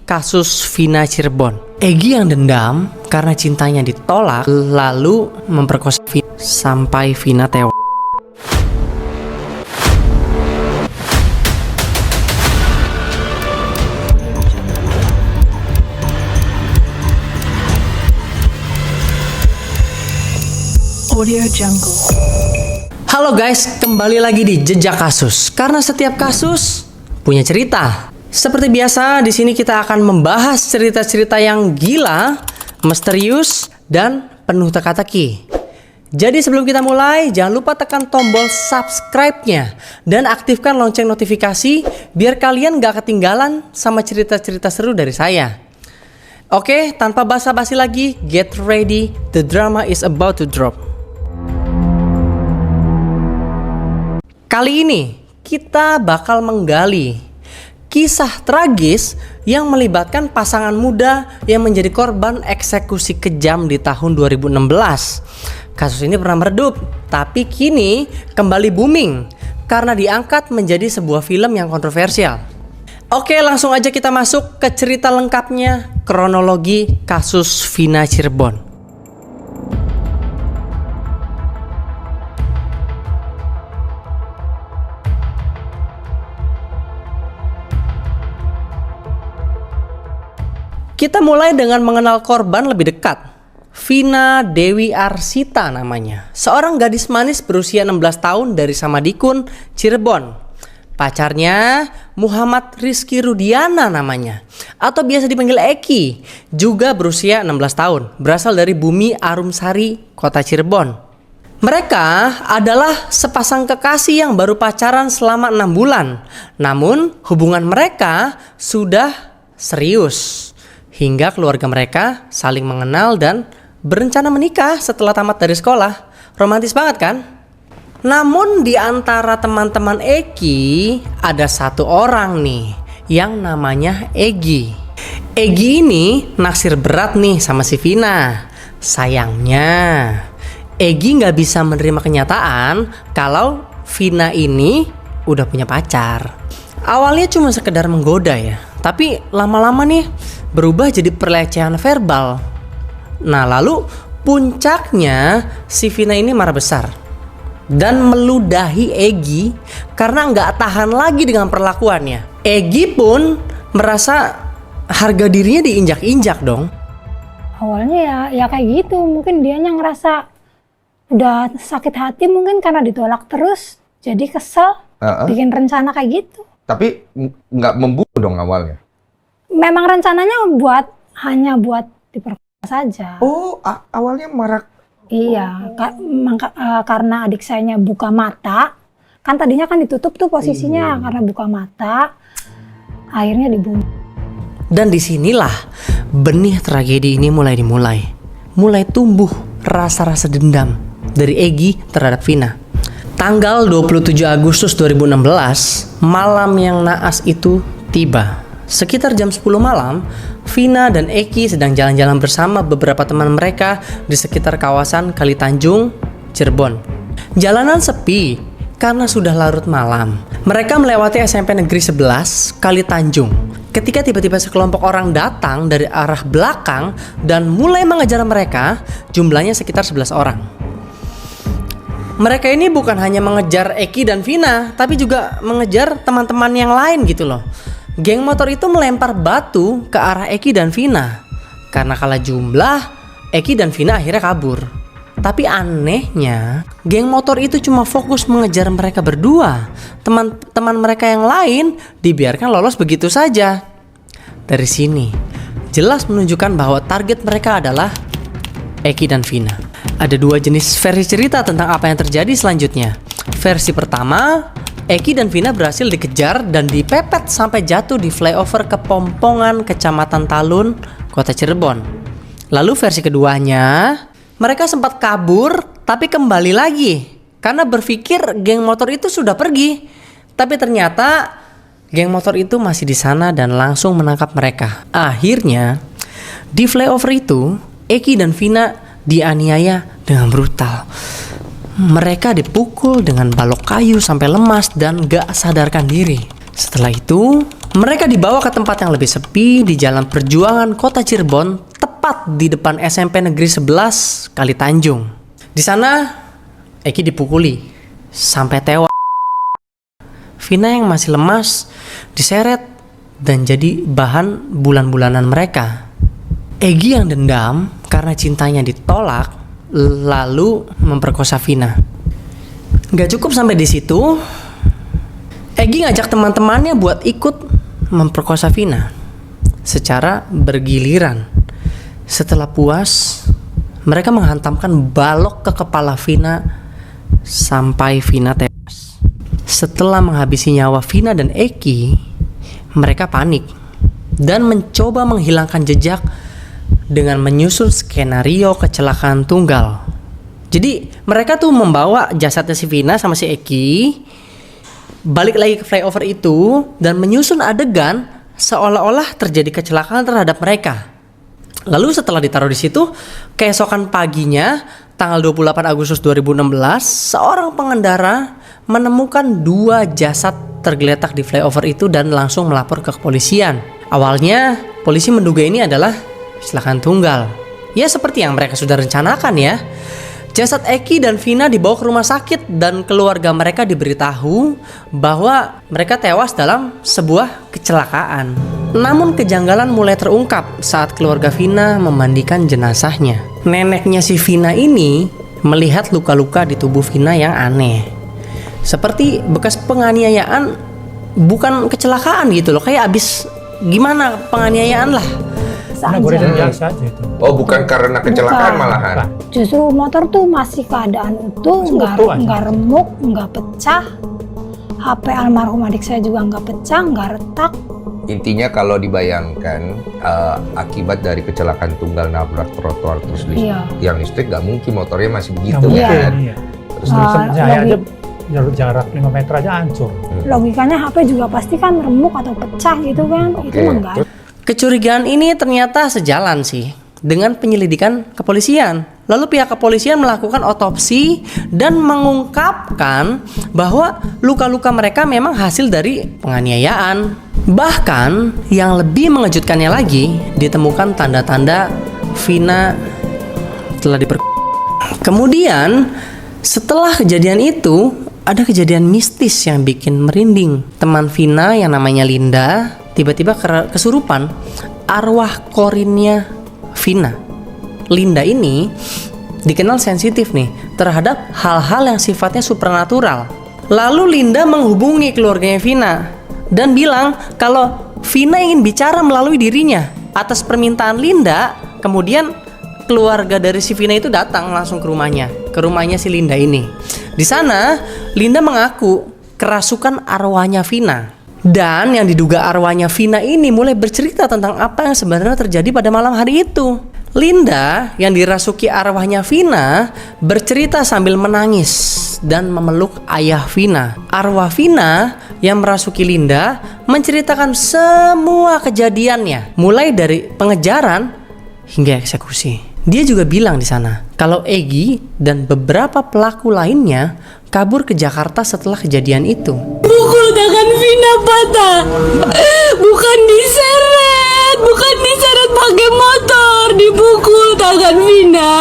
kasus Vina Cirebon. Egy yang dendam karena cintanya ditolak, lalu memperkosa Vina sampai Vina tewas. Audio Jungle. Halo guys, kembali lagi di Jejak Kasus. Karena setiap kasus punya cerita. Seperti biasa, di sini kita akan membahas cerita-cerita yang gila, misterius, dan penuh teka-teki. Jadi sebelum kita mulai, jangan lupa tekan tombol subscribe-nya dan aktifkan lonceng notifikasi biar kalian gak ketinggalan sama cerita-cerita seru dari saya. Oke, tanpa basa-basi lagi, get ready, the drama is about to drop. Kali ini kita bakal menggali kisah tragis yang melibatkan pasangan muda yang menjadi korban eksekusi kejam di tahun 2016. Kasus ini pernah meredup, tapi kini kembali booming karena diangkat menjadi sebuah film yang kontroversial. Oke, langsung aja kita masuk ke cerita lengkapnya, kronologi kasus Vina Cirebon. Kita mulai dengan mengenal korban lebih dekat. Vina Dewi Arsita namanya. Seorang gadis manis berusia 16 tahun dari Samadikun, Cirebon. Pacarnya Muhammad Rizky Rudiana namanya, atau biasa dipanggil Eki, juga berusia 16 tahun, berasal dari Bumi Arumsari, Kota Cirebon. Mereka adalah sepasang kekasih yang baru pacaran selama 6 bulan. Namun hubungan mereka sudah serius. Hingga keluarga mereka saling mengenal dan berencana menikah setelah tamat dari sekolah. Romantis banget kan? Namun di antara teman-teman Eki ada satu orang nih yang namanya Egy. Egy ini naksir berat nih sama si Vina. Sayangnya Egy gak bisa menerima kenyataan kalau Vina ini udah punya pacar. Awalnya cuma sekedar menggoda ya, tapi lama-lama nih berubah jadi pelecehan verbal. Nah, lalu puncaknya si Vina ini marah besar dan meludahi Egy karena nggak tahan lagi dengan perlakuannya. Egy pun merasa harga dirinya diinjak-injak dong. Awalnya ya kayak gitu, mungkin dianya ngerasa udah sakit hati mungkin karena ditolak terus, jadi kesel, bikin rencana kayak gitu. Tapi nggak membunuh dong awalnya? Memang rencananya hanya buat diperkosa saja. Oh, awalnya marah. Iya, karena adik sayanya buka mata, kan tadinya kan ditutup tuh posisinya. Karena buka mata, akhirnya dibunuh. Dan disinilah benih tragedi ini mulai tumbuh rasa-rasa dendam dari Egy terhadap Vina. Tanggal 27 Agustus 2016, malam yang naas itu tiba. Sekitar jam 10 malam, Vina dan Eki sedang jalan-jalan bersama beberapa teman mereka di sekitar kawasan Kalitanjung, Cirebon. Jalanan sepi karena sudah larut malam. Mereka melewati SMP Negeri 11, Kalitanjung. Ketika tiba-tiba sekelompok orang datang dari arah belakang dan mulai mengejar mereka, jumlahnya sekitar 11 orang. Mereka ini bukan hanya mengejar Eki dan Vina, tapi juga mengejar teman-teman yang lain gitu loh. Geng motor itu melempar batu ke arah Eki dan Vina. Karena kalah jumlah, Eki dan Vina akhirnya kabur. Tapi anehnya, geng motor itu cuma fokus mengejar mereka berdua. Teman-teman mereka yang lain dibiarkan lolos begitu saja. Dari sini, jelas menunjukkan bahwa target mereka adalah Eki dan Vina. Ada dua jenis versi cerita tentang apa yang terjadi selanjutnya. Versi pertama, Eki dan Vina berhasil dikejar dan dipepet sampai jatuh di flyover Kepompongan, Kecamatan Talun, Kota Cirebon. Lalu versi keduanya, mereka sempat kabur tapi kembali lagi karena berpikir geng motor itu sudah pergi. Tapi ternyata geng motor itu masih di sana dan langsung menangkap mereka. Akhirnya, di flyover itu, Eki dan Vina dianiaya dengan brutal. Mereka dipukul dengan balok kayu sampai lemas dan gak sadarkan diri. Setelah itu, Mereka dibawa ke tempat yang lebih sepi di Jalan Perjuangan Kota Cirebon, tepat di depan SMP Negeri 11 Kali Tanjung. Di sana, Eki dipukuli sampai tewas. Vina yang masih lemas diseret dan jadi bahan bulan-bulanan mereka. Egi yang dendam karena cintanya ditolak, lalu memperkosa Vina. Gak cukup sampai di situ, Egi ngajak teman-temannya buat ikut memperkosa Vina secara bergiliran. Setelah puas, mereka menghantamkan balok ke kepala Vina sampai Vina tewas. Setelah menghabisi nyawa Vina dan Eki, mereka panik dan mencoba menghilangkan jejak dengan menyusun skenario kecelakaan tunggal. Jadi mereka tuh membawa jasadnya si Vina sama si Eki balik lagi ke flyover itu dan menyusun adegan seolah-olah terjadi kecelakaan terhadap mereka. Lalu setelah ditaruh di situ, keesokan paginya tanggal 28 Agustus 2016, seorang pengendara menemukan 2 jasad tergeletak di flyover itu dan langsung melapor ke kepolisian. Awalnya polisi menduga ini adalah kecelakaan tunggal. Ya seperti yang mereka sudah rencanakan ya. Jasad Eki dan Vina dibawa ke rumah sakit dan keluarga mereka diberitahu bahwa mereka tewas dalam sebuah kecelakaan. Namun kejanggalan mulai terungkap saat keluarga Vina memandikan jenazahnya. Neneknya si Vina ini melihat luka-luka di tubuh Vina yang aneh. Seperti bekas penganiayaan, bukan kecelakaan gitu loh. Kayak abis gimana penganiayaan lah. Biasa aja itu. Oh, bukan karena kecelakaan malahan. Justru motor tuh masih keadaan utuh, nggak remuk, nggak pecah. HP almarhum adik saya juga nggak pecah, nggak retak. Intinya kalau dibayangkan akibat dari kecelakaan tunggal nabrak trotoar terus yang listrik nggak mungkin motornya masih begitu kan. Iya. Terus saya aja jarak 5 meter aja hancur. Logikanya HP juga pasti kan remuk atau pecah gitu kan. Itu enggak. Kecurigaan ini ternyata sejalan sih dengan penyelidikan kepolisian. Lalu pihak kepolisian melakukan otopsi dan mengungkapkan bahwa luka-luka mereka memang hasil dari penganiayaan. Bahkan yang lebih mengejutkannya lagi, ditemukan tanda-tanda Vina telah Kemudian setelah kejadian itu, ada kejadian mistis yang bikin merinding. Teman Vina yang namanya Linda tiba-tiba kesurupan arwah korinnya Vina. Linda ini dikenal sensitif nih terhadap hal-hal yang sifatnya supernatural. Lalu Linda menghubungi keluarganya Vina dan bilang kalau Vina ingin bicara melalui dirinya. Atas permintaan Linda, kemudian keluarga dari si Vina itu datang langsung ke rumahnya si Linda ini. Di sana Linda mengaku kerasukan arwahnya Vina. Dan yang diduga arwahnya Vina ini mulai bercerita tentang apa yang sebenarnya terjadi pada malam hari itu. Linda yang dirasuki arwahnya Vina bercerita sambil menangis dan memeluk ayah Vina. Arwah Vina yang merasuki Linda menceritakan semua kejadiannya, mulai dari pengejaran hingga eksekusi. Dia juga bilang di sana kalau Egi dan beberapa pelaku lainnya kabur ke Jakarta setelah kejadian itu. Pukul tangan Vina patah, bukan diseret pakai motor, dipukul tangan Vina.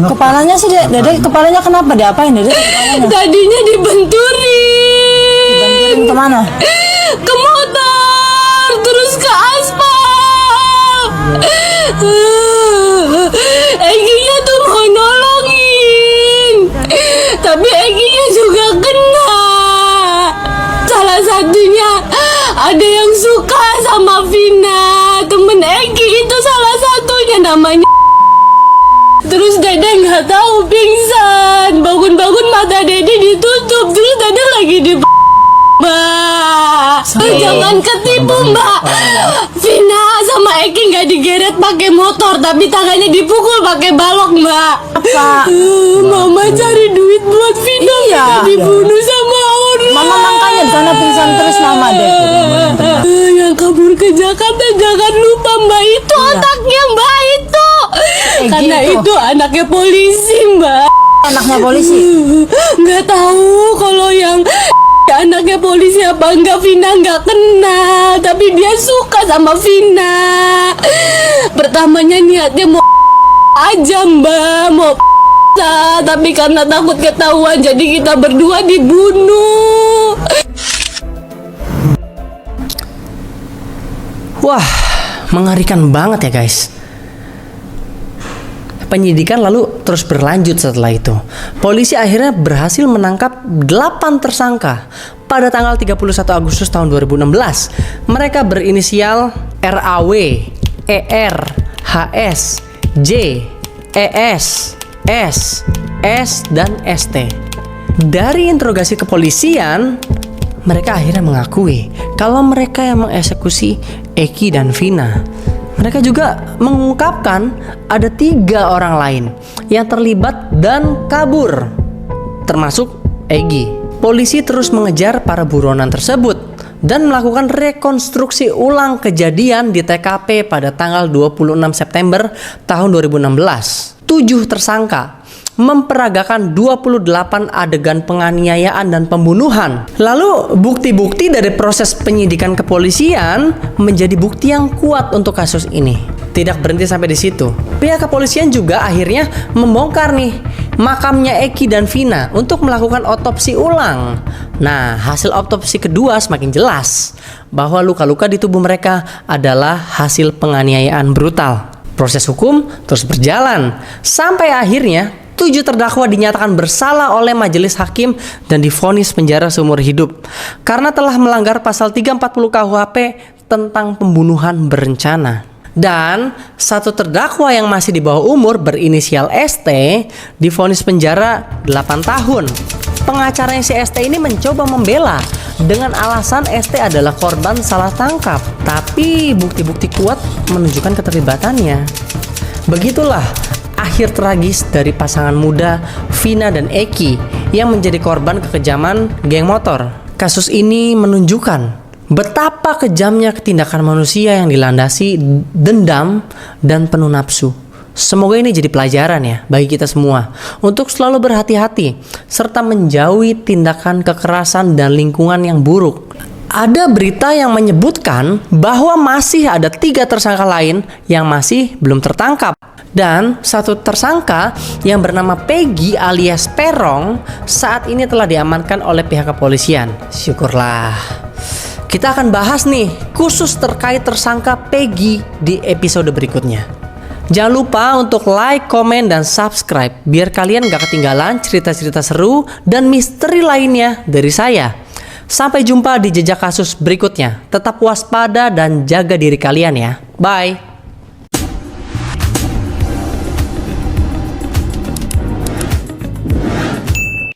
Kepalanya sih, Dede, kepalanya kenapa? Diapain, Dede? Tadinya dibenturin. Dibenturin kemana? Ke motor, terus ke aspal. Eginya tuh mau nolongin, tapi Eginya juga kena. Salah satunya ada yang suka sama Vina, temen Egi itu salah satunya namanya. Terus Dede nggak tahu pingsan, bangun-bangun mata Dede ditutup, terus Dede lagi di Mbak, jangan ketipu Mbak. Vina sama Eki nggak digeret pakai motor, tapi tangannya dipukul pakai balok Mbak. Pak, Mama cari duit buat Vina, Iya. dibunuh sama orang. Mama makanya di sana pingsan terus Mama deh. Yang kabur ke Jakarta jangan lupa Mbak itu otaknya Mbak itu. Karena gitu. itu anaknya polisi Mbak. Anaknya polisi. Nggak tahu kalau yang anaknya polisi apa enggak, Vina enggak kenal, tapi dia suka sama Vina. Pertamanya niatnya mau aja Mbak, mau tapi karena takut ketahuan jadi kita berdua dibunuh. Wah, mengerikan banget ya guys. Penyidikan lalu terus berlanjut setelah itu. Polisi akhirnya berhasil menangkap 8 tersangka pada tanggal 31 Agustus tahun 2016. Mereka berinisial RAW, ER, HS, J, ES, S, S, dan ST. Dari interogasi kepolisian, mereka akhirnya mengakui kalau mereka yang mengeksekusi Eki dan Vina. Mereka juga mengungkapkan ada 3 orang lain yang terlibat dan kabur, termasuk Egi. Polisi terus mengejar para buronan tersebut dan melakukan rekonstruksi ulang kejadian di TKP pada tanggal 26 September tahun 2016. 7 tersangka memperagakan 28 adegan penganiayaan dan pembunuhan. Lalu bukti-bukti dari proses penyidikan kepolisian menjadi bukti yang kuat untuk kasus ini. Tidak berhenti sampai di situ. Pihak kepolisian juga akhirnya membongkar nih makamnya Eki dan Vina untuk melakukan otopsi ulang. Nah, hasil otopsi kedua semakin jelas bahwa luka-luka di tubuh mereka adalah hasil penganiayaan brutal. Proses hukum terus berjalan sampai akhirnya 7 terdakwa dinyatakan bersalah oleh majelis hakim dan divonis penjara seumur hidup karena telah melanggar pasal 340 KUHP tentang pembunuhan berencana. Dan 1 terdakwa yang masih di bawah umur berinisial ST divonis penjara 8 tahun. Pengacaranya si ST ini mencoba membela dengan alasan ST adalah korban salah tangkap, tapi bukti-bukti kuat menunjukkan keterlibatannya. Begitulah akhir tragis dari pasangan muda Vina dan Eki yang menjadi korban kekejaman geng motor. Kasus ini menunjukkan betapa kejamnya tindakan manusia yang dilandasi dendam dan penuh nafsu. Semoga ini jadi pelajaran ya bagi kita semua untuk selalu berhati-hati serta menjauhi tindakan kekerasan dan lingkungan yang buruk. Ada berita yang menyebutkan bahwa masih ada 3 tersangka lain yang masih belum tertangkap. Dan 1 tersangka yang bernama Peggy alias Perong saat ini telah diamankan oleh pihak kepolisian. Syukurlah. Kita akan bahas nih khusus terkait tersangka Peggy di episode berikutnya. Jangan lupa untuk like, komen, dan subscribe biar kalian gak ketinggalan cerita-cerita seru dan misteri lainnya dari saya. Sampai jumpa di jejak kasus berikutnya. Tetap waspada dan jaga diri kalian ya. Bye.